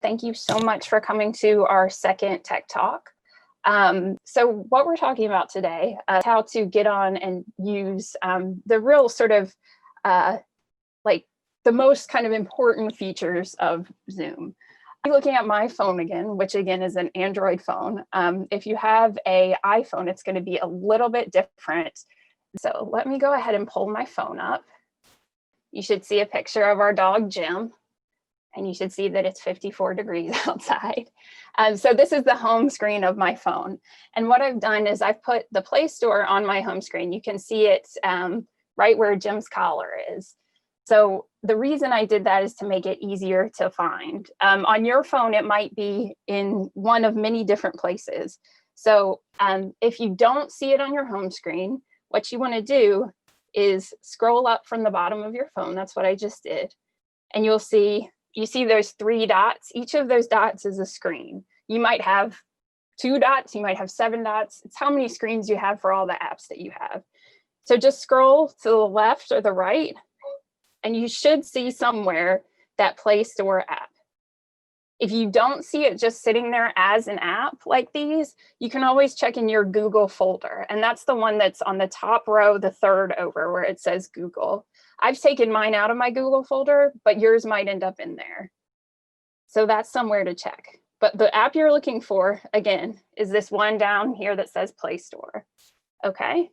Thank you so much for coming to our second Tech Talk. So what we're talking about today is how to get on and use the real sort of like the most kind of important features of Zoom. I'm looking at my phone again, which again is an Android phone. If you have an iPhone, it's going to be a little bit different. So let me go ahead and pull my phone up. You should see a picture of our dog, Jim. And you should see that it's 54 degrees outside. So this is the home screen of my phone. And what I've done is I've put the Play Store on my home screen. You can see it right where Jim's collar is. So the reason I did that is to make it easier to find. On your phone, it might be in one of many different places. So if you don't see it on your home screen, what you want to do is scroll up from the bottom of your phone. That's what I just did. And you see those 3 dots. Each of those dots is a screen. You might have 2 dots, you might have 7 dots. It's how many screens you have for all the apps that you have. So just scroll to the left or the right, and you should see somewhere that Play Store app. If you don't see it just sitting there as an app like these, you can always check in your Google folder. And that's the one that's on the top row, the third over where it says Google. I've taken mine out of my Google folder, but yours might end up in there. So that's somewhere to check. But the app you're looking for, again, is this one down here that says Play Store. Okay.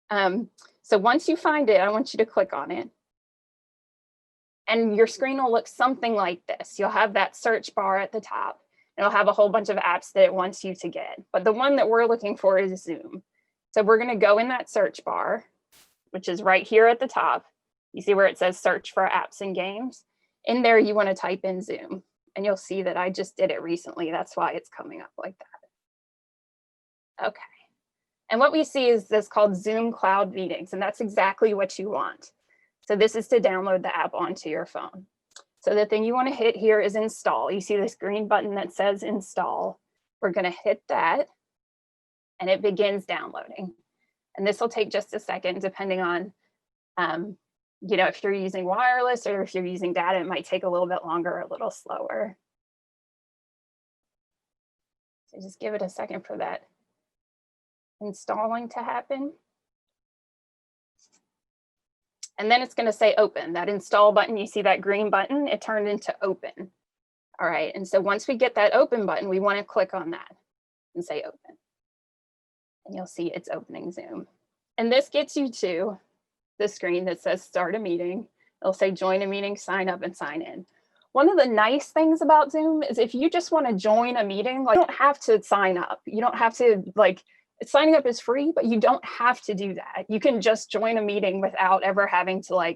So once you find it, I want you to click on it. And your screen will look something like this. You'll have that search bar at the top. It'll have a whole bunch of apps that it wants you to get. But the one that we're looking for is Zoom. So we're going to go in that search bar, which is right here at the top. You see where it says search for apps and games? In there, you want to type in Zoom. And you'll see that I just did it recently. That's why it's coming up like that. Okay. And what we see is this called Zoom Cloud Meetings. And that's exactly what you want. So this is to download the app onto your phone. So the thing you want to hit here is install. You see this green button that says install. We're going to hit that and it begins downloading. And this will take just a second depending on, if you're using wireless or if you're using data, it might take a little bit longer or a little slower. So just give it a second for that installing to happen. And then it's going to say open. That install button, you see that green button, it turned into open. All right, and so once we get that open button, we want to click on that and say open. And you'll see it's opening Zoom. And this gets you to the screen that says start a meeting. It'll say join a meeting, sign up and sign in. One of the nice things about Zoom is if you just want to join a meeting, you don't have to sign up. You don't have to signing up is free, but you don't have to do that. You can just join a meeting without ever having to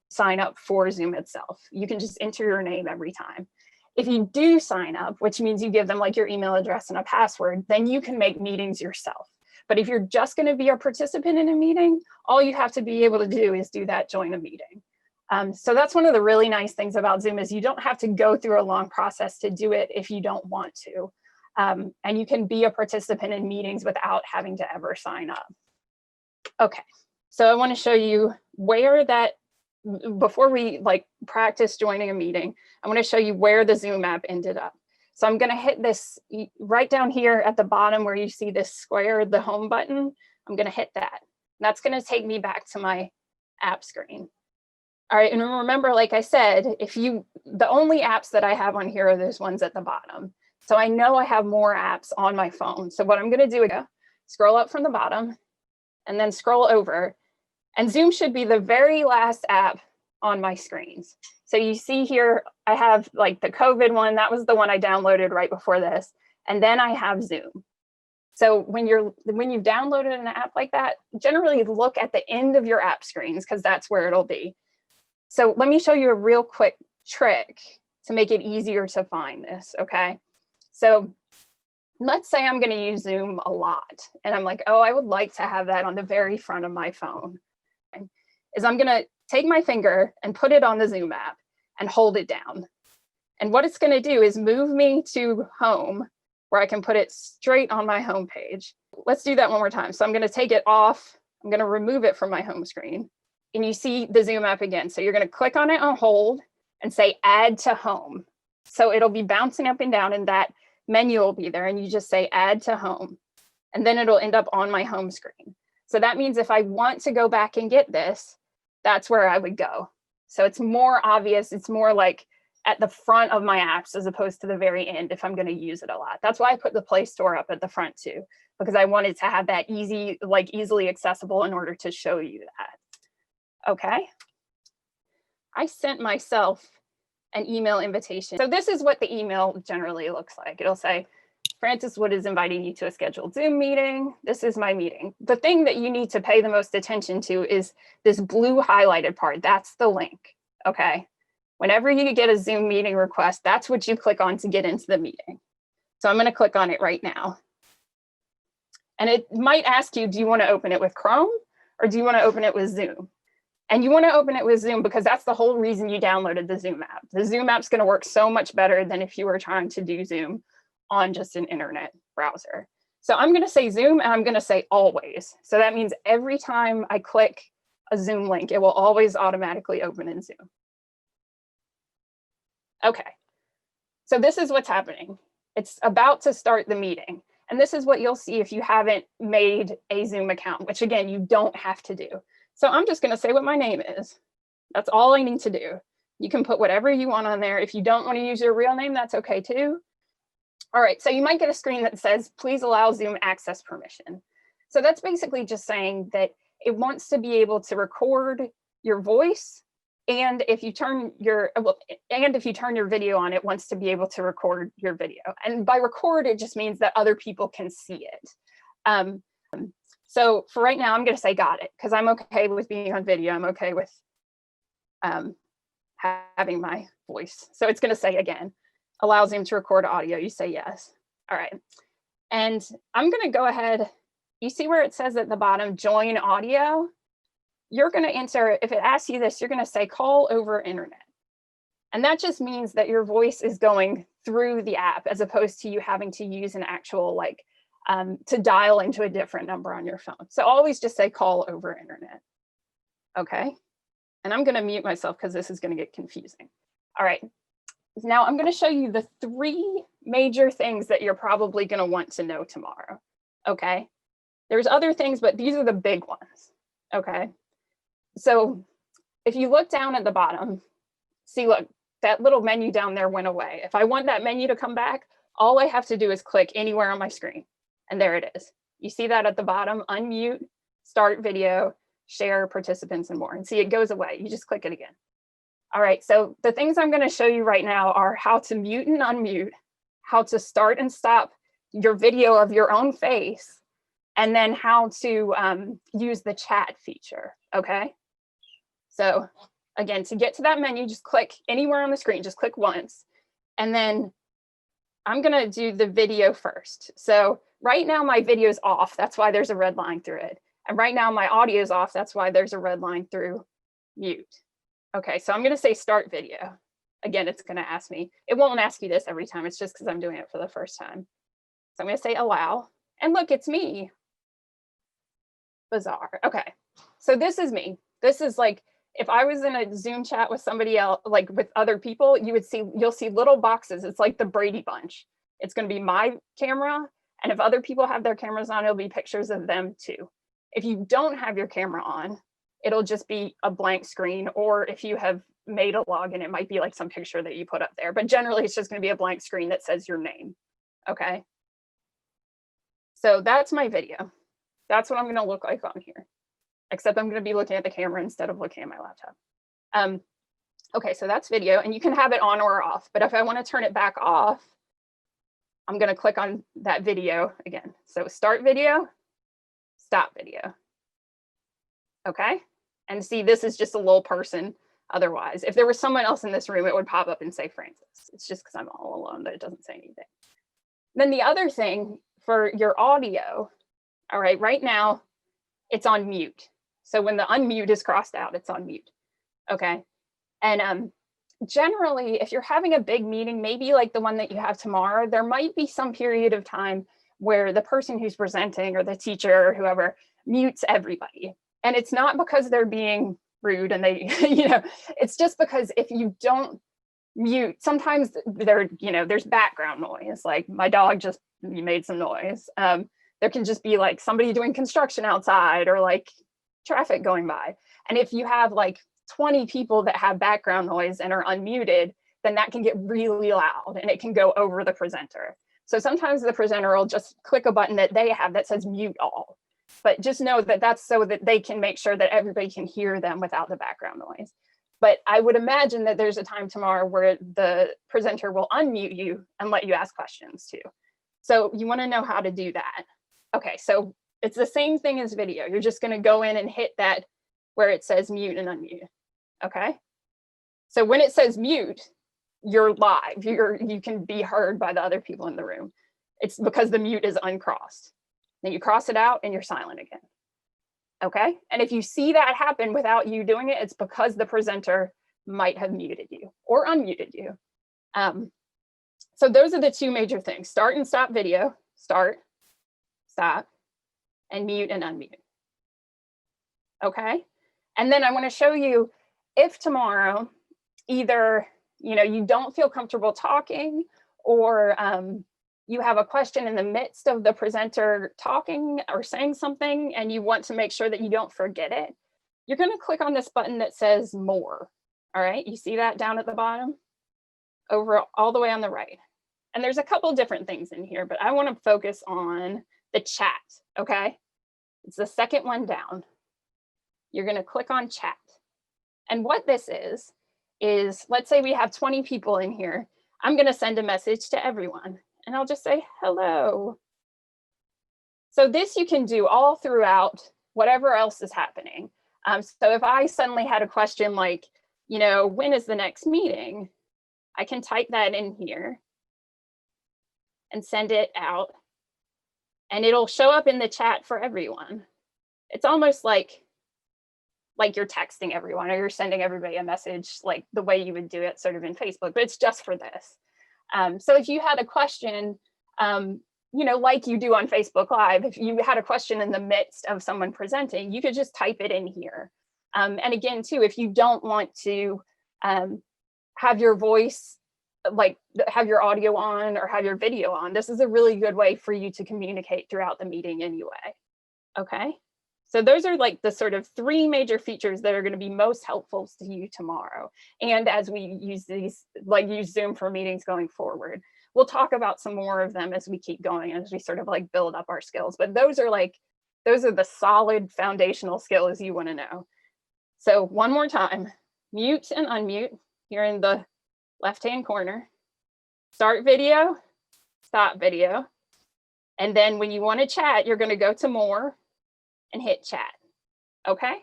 sign up for Zoom itself. You can just enter your name every time. If you do sign up, which means you give them your email address and a password, then you can make meetings yourself. But if you're just going to be a participant in a meeting, all you have to be able to do is do that join a meeting. So that's one of the really nice things about Zoom is you don't have to go through a long process to do it if you don't want to. And you can be a participant in meetings without having to ever sign up. Okay, so I want to show you where that, before we practice joining a meeting, I want to show you where the Zoom app ended up. So I'm going to hit this right down here at the bottom where you see this square, the home button. I'm going to hit that. And that's going to take me back to my app screen. All right, and remember, like I said, the only apps that I have on here are those ones at the bottom. So I know I have more apps on my phone. So what I'm going to do is scroll up from the bottom and then scroll over. And Zoom should be the very last app on my screens. So you see here, I have the COVID one. That was the one I downloaded right before this. And then I have Zoom. So when you've downloaded an app like that, generally look at the end of your app screens because that's where it'll be. So let me show you a real quick trick to make it easier to find this, okay? So let's say I'm going to use Zoom a lot. And I'm like, oh, I would like to have that on the very front of my phone. Is I'm going to take my finger and put it on the Zoom app and hold it down. And what it's going to do is move me to home where I can put it straight on my home page. Let's do that one more time. So I'm going to take it off. I'm going to remove it from my home screen. And you see the Zoom app again. So you're going to click on it on hold and say add to home. So it'll be bouncing up and down, and that menu will be there, and you just say add to home, and then it'll end up on my home screen. So that means if I want to go back and get this, that's where I would go. So it's more obvious. It's more like at the front of my apps as opposed to the very end if I'm going to use it a lot. That's why I put the Play Store up at the front too, because I wanted to have that easily accessible in order to show you that. Okay. I sent myself an email invitation. So this is what the email generally looks like. It'll say, Francis Wood is inviting you to a scheduled Zoom meeting. This is my meeting. The thing that you need to pay the most attention to is this blue highlighted part. That's the link, okay? Whenever you get a Zoom meeting request, that's what you click on to get into the meeting. So I'm gonna click on it right now. And it might ask you, do you wanna open it with Chrome or do you wanna open it with Zoom? And you wanna open it with Zoom because that's the whole reason you downloaded the Zoom app. The Zoom app's gonna work so much better than if you were trying to do Zoom on just an internet browser. So I'm gonna say Zoom and I'm gonna say always. So that means every time I click a Zoom link, it will always automatically open in Zoom. Okay, so this is what's happening. It's about to start the meeting. And this is what you'll see if you haven't made a Zoom account, which again, you don't have to do. So I'm just gonna say what my name is. That's all I need to do. You can put whatever you want on there. If you don't wanna use your real name, that's okay too. All right, so you might get a screen that says, please allow Zoom access permission. So that's basically just saying that it wants to be able to record your voice, and if you turn your video on, it wants to be able to record your video. And by record, it just means that other people can see it. So for right now, I'm gonna say got it, because I'm okay with being on video. I'm okay with having my voice. So it's gonna say again, allow Zoom to record audio, you say yes. All right, and I'm gonna go ahead, you see where it says at the bottom, join audio? You're gonna enter, if it asks you this, you're gonna say call over internet. And that just means that your voice is going through the app as opposed to you having to use an actual to dial into a different number on your phone. So always just say call over internet, okay? And I'm gonna mute myself because this is gonna get confusing. All right. Now I'm going to show you the 3 major things that you're probably going to want to know tomorrow, okay? There's other things, but these are the big ones, okay? So if you look down at the bottom, see, look, that little menu down there went away. If I want that menu to come back, all I have to do is click anywhere on my screen, and there it is. You see that at the bottom, unmute, start video, share, participants, and more. And see, it goes away. You just click it again. All right, so the things I'm going to show you right now are how to mute and unmute, how to start and stop your video of your own face, and then how to use the chat feature, okay? So again, to get to that menu, just click anywhere on the screen, just click once. And then I'm going to do the video first. So right now my video is off. That's why there's a red line through it. And right now my audio is off. That's why there's a red line through mute. Okay, so I'm going to say start video. Again, it's going to ask me. It won't ask you this every time. It's just because I'm doing it for the first time. So I'm going to say allow. And look, it's me. Bizarre. Okay, so this is me. This is like, if I was in a Zoom chat with somebody else, like with other people, you'll see little boxes. It's like the Brady Bunch. It's going to be my camera. And if other people have their cameras on, it'll be pictures of them too. If you don't have your camera on, it'll just be a blank screen, or if you have made a login, it might be like some picture that you put up there, but generally it's just gonna be a blank screen that says your name, okay? So that's my video. That's what I'm gonna look like on here, except I'm gonna be looking at the camera instead of looking at my laptop. Okay, so that's video, and you can have it on or off, but if I wanna turn it back off, I'm gonna click on that video again. So start video, stop video, okay? And see, this is just a little person otherwise. If there was someone else in this room, it would pop up and say Francis. It's just because I'm all alone that it doesn't say anything. Then the other thing for your audio, all right, right now it's on mute. So when the unmute is crossed out, it's on mute, okay? And generally, if you're having a big meeting, maybe like the one that you have tomorrow, there might be some period of time where the person who's presenting or the teacher or whoever mutes everybody. And it's not because they're being rude and they, it's just because if you don't mute. Sometimes there's background noise, like my dog just made some noise. There can just be like somebody doing construction outside or like traffic going by. And if you have like 20 people that have background noise and are unmuted, then that can get really loud and it can go over the presenter. So sometimes the presenter will just click a button that they have that says mute all. But just know that that's so that they can make sure that everybody can hear them without the background noise. But I would imagine that there's a time tomorrow where the presenter will unmute you and let you ask questions too. So you want to know how to do that. Okay, so it's the same thing as video. You're just going to go in and hit that where it says mute and unmute. Okay, so when it says mute, you're live. You can be heard by the other people in the room. It's because the mute is uncrossed. Then you cross it out and you're silent again. Okay, and if you see that happen without you doing it, it's because the presenter might have muted you or unmuted you. So those are the two major things: start and stop video, start, stop, and mute and unmute. Okay, and then I want to show you if tomorrow either you don't feel comfortable talking, or you have a question in the midst of the presenter talking or saying something and you want to make sure that you don't forget it, you're going to click on this button that says more. All right, you see that down at the bottom, over all the way on the right. And there's a couple different things in here, but I want to focus on the chat. Okay, it's the second one down. You're going to click on chat. And what this is let's say we have 20 people in here. I'm going to send a message to everyone and I'll just say hello. So this you can do all throughout whatever else is happening. So if I suddenly had a question like, when is the next meeting? I can type that in here and send it out, and it'll show up in the chat for everyone. It's almost like you're texting everyone or you're sending everybody a message, like the way you would do it sort of in Facebook, but it's just for this. So if you had a question, like you do on Facebook Live, if you had a question in the midst of someone presenting, you could just type it in here. And again, too, if you don't want to have your voice, like have your audio on or have your video on, this is a really good way for you to communicate throughout the meeting anyway. Okay. So those are like the sort of three major features that are going to be most helpful to you tomorrow. And as we use use Zoom for meetings going forward, we'll talk about some more of them as we keep going, as we sort of like build up our skills. But those are the solid foundational skills you want to know. So one more time, mute and unmute here in the left-hand corner, start video, stop video. And then when you want to chat, you're going to go to more and hit chat. Okay,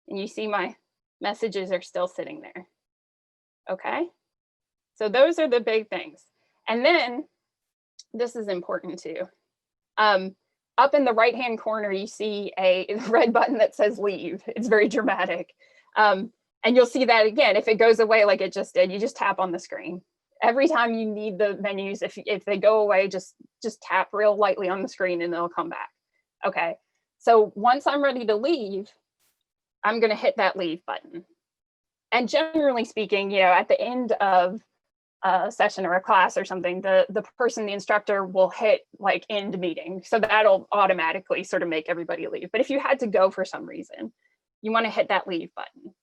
and you see my messages are still sitting there. Okay, so those are the big things. And then this is important too. Up in the right hand corner, you see a red button that says leave. It's very dramatic. And you'll see that again. If it goes away like it just did, you just tap on the screen. Every time you need the menus, if they go away, just tap real lightly on the screen and they'll come back. Okay. So once I'm ready to leave, I'm going to hit that leave button. And generally speaking, at the end of a session or a class or something, the instructor will hit like end meeting. So that'll automatically sort of make everybody leave. But if you had to go for some reason, you want to hit that leave button.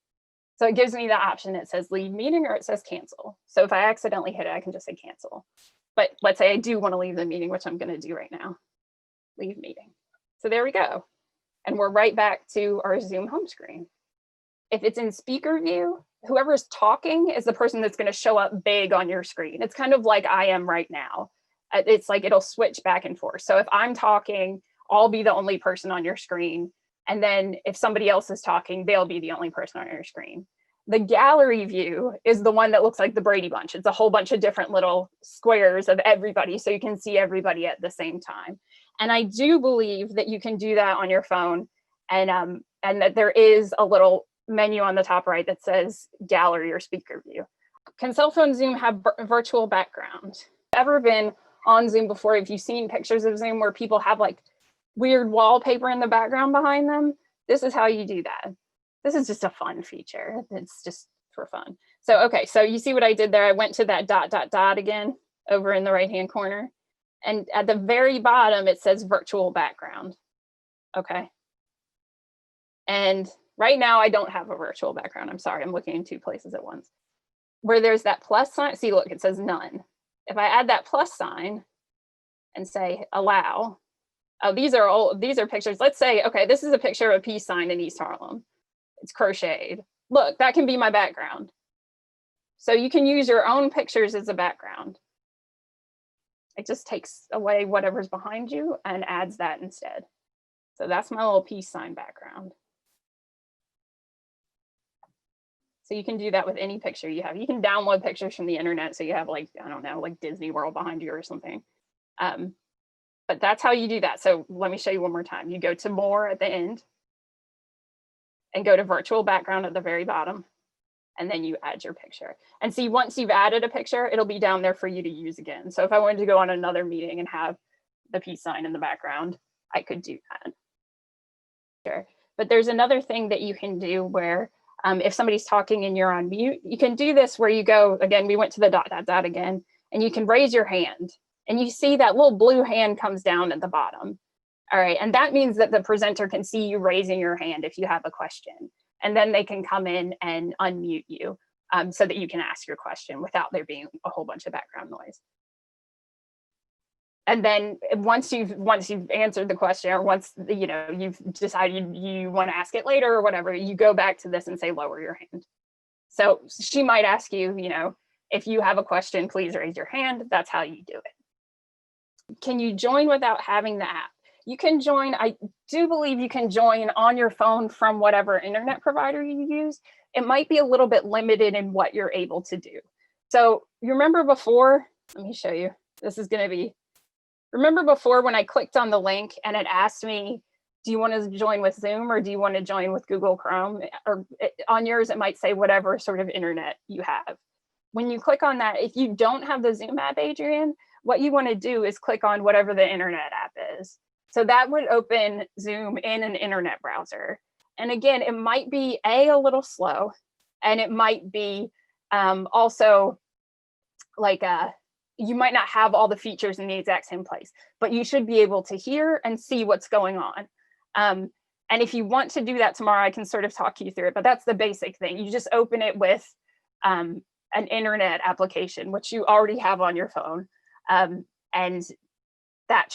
So it gives me the option. It says leave meeting or it says cancel. So if I accidentally hit it, I can just say cancel. But let's say I do want to leave the meeting, which I'm going to do right now. Leave meeting. So there we go. And we're right back to our Zoom home screen. If it's in speaker view, whoever's talking is the person that's going to show up big on your screen. It's kind of like I am right now. It's like it'll switch back and forth. So if I'm talking, I'll be the only person on your screen. And then if somebody else is talking, they'll be the only person on your screen. The gallery view is the one that looks like the Brady Bunch. It's a whole bunch of different little squares of everybody, so you can see everybody at the same time. And I do believe that you can do that on your phone, and that there is a little menu on the top right that says gallery or speaker view. Can cell phone Zoom have virtual background? Ever been on Zoom before? Have you seen pictures of Zoom where people have like weird wallpaper in the background behind them? This is how you do that. This is just a fun feature. It's just for fun. So, okay, so you see what I did there? I went to that dot, dot, dot again over in the right-hand corner. And at the very bottom, it says virtual background. Okay. And right now I don't have a virtual background. I'm sorry, I'm looking in 2 places at once. Where there's that plus sign, see, look, it says none. If I add that plus sign and say allow, oh, these are pictures. Let's say, okay, this is a picture of a peace sign in East Harlem. It's crocheted. Look, that can be my background. So you can use your own pictures as a background. It just takes away whatever's behind you and adds that instead. So that's my little peace sign background. So you can do that with any picture you have. You can download pictures from the internet. So you have like, I don't know, like Disney World behind you or something. But that's how you do that. So let me show you one more time. You go to more at the end and go to virtual background at the very bottom. And then you add your picture. And see, once you've added a picture, it'll be down there for you to use again. So if I wanted to go on another meeting and have the peace sign in the background, I could do that. Sure. But there's another thing that you can do where if somebody's talking and you're on mute, you can do this where you go, again, we went to the dot, dot, dot again, and you can raise your hand. And you see that little blue hand comes down at the bottom. All right, and that means that the presenter can see you raising your hand if you have a question. And then they can come in and unmute you so that you can ask your question without there being a whole bunch of background noise. And then once you've answered the question, or once you've decided you want to ask it later or whatever, you go back to this and say lower your hand. So she might ask you, if you have a question, please raise your hand. That's how you do it. Can you join without having the app? You can join, I do believe you can join on your phone from whatever internet provider you use. It might be a little bit limited in what you're able to do. So you remember before, let me show you, this is gonna be, remember before when I clicked on the link and it asked me, do you want to join with Zoom or do you want to join with Google Chrome? Or on yours, it might say whatever sort of internet you have. When you click on that, if you don't have the Zoom app, Adrian, what you want to do is click on whatever the internet app is. So that would open Zoom in an internet browser. And again, it might be a little slow, and it might be also like you might not have all the features in the exact same place, but you should be able to hear and see what's going on. And if you want to do that tomorrow, I can sort of talk you through it, but that's the basic thing. You just open it with an internet application, which you already have on your phone. And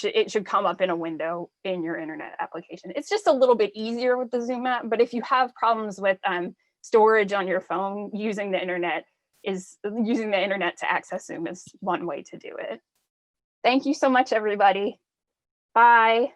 it should come up in a window in your internet application. It's just a little bit easier with the Zoom app, but if you have problems with storage on your phone, using the internet to access Zoom is one way to do it. Thank you so much, everybody. Bye.